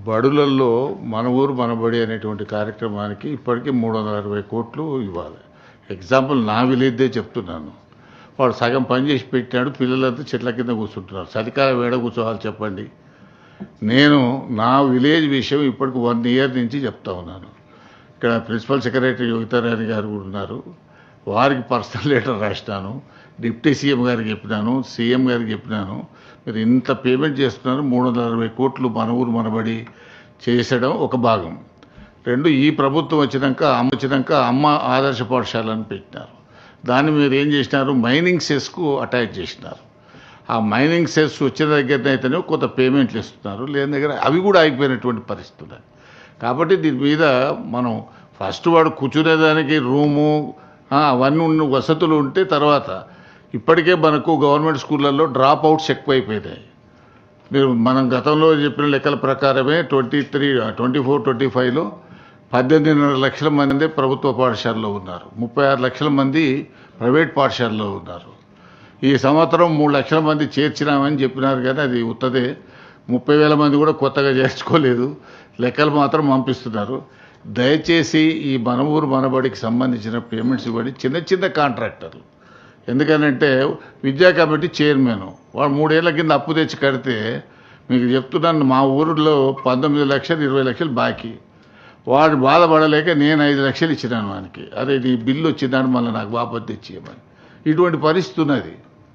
బడులల్లో మన ఊరు మనబడి అనేటువంటి కార్యక్రమానికి ఇప్పటికీ 360 కోట్లు ఇవ్వాలి. ఎగ్జాంపుల్ నా విలేజ్దే చెప్తున్నాను. వాడు సగం పని చేసి పెట్టాడు, పిల్లలంతా చెట్ల కింద కూర్చుంటున్నారు. చలికాలం వేడ కూర్చోవాలి చెప్పండి. నేను నా విలేజ్ విషయం ఇప్పటికి 1 ఇయర్ నుంచి చెప్తా ఉన్నాను. ఇక్కడ ప్రిన్సిపల్ సెక్రటరీ యోగితారాణి గారు కూడా ఉన్నారు. వారికి పర్సనల్ లెటర్ రాసినాను, డిప్యూటీ సీఎం గారికి చెప్పినాను, సీఎం గారికి చెప్పినాను. మీరు ఇంత పేమెంట్ చేస్తున్నారు, 360 కోట్లు మన ఊరు మనబడి చేసడం ఒక భాగం. 2, ఈ ప్రభుత్వం వచ్చినాక అమ్మ ఆదర్శ పాఠశాలను పెట్టినారు. దాన్ని మీరు ఏం చేసినారు, మైనింగ్ సెస్కు అటాచ్ చేసినారు. ఆ మైనింగ్ సెస్ వచ్చిన దగ్గరనైతేనే కొంత పేమెంట్లు ఇస్తున్నారు, లేని దగ్గర అవి కూడా ఆగిపోయినటువంటి పరిస్థితులు. కాబట్టి దీని మీద మనం ఫస్ట్ వాడు కూర్చునేదానికి రూము అవన్నీ వసతులు ఉంటే తర్వాత ఇప్పటికే మనకు గవర్నమెంట్ స్కూళ్ళల్లో డ్రాప్ అవుట్స్ ఎక్కువైపోయినాయి. మీరు మనం గతంలో చెప్పిన లెక్కల ప్రకారమే 24-25లో 18.5 లక్షల మంది ప్రభుత్వ పాఠశాలలో ఉన్నారు, 36 లక్షల మంది ప్రైవేట్ పాఠశాలలో ఉన్నారు. ఈ సంవత్సరం 3 లక్షల మంది చేర్చినామని చెప్పినారు, కానీ అది ఉత్తదే. 30,000 మంది కూడా కొత్తగా చేర్చుకోలేదు, లెక్కలు మాత్రం పంపిస్తున్నారు. దయచేసి ఈ మన ఊరు మనబడికి సంబంధించిన పేమెంట్స్ ఇవ్వండి. చిన్న కాంట్రాక్టర్లు, ఎందుకనంటే విద్యా కమిటీ చైర్మన్ వాడు 3 ఏళ్ల కింద అప్పు తెచ్చి కడితే, మీకు చెప్తున్నాను, మా ఊరిలో 19 లక్షలు 20 లక్షలు బాకీ. వాడు బాధపడలేక నేను 5 లక్షలు ఇచ్చినాను వానికి. అరే నీ బిల్లు వచ్చిందని మళ్ళీ నాకు వాపసు తెచ్చేయమని. ఇటువంటి పరిస్థితి ఉన్నది.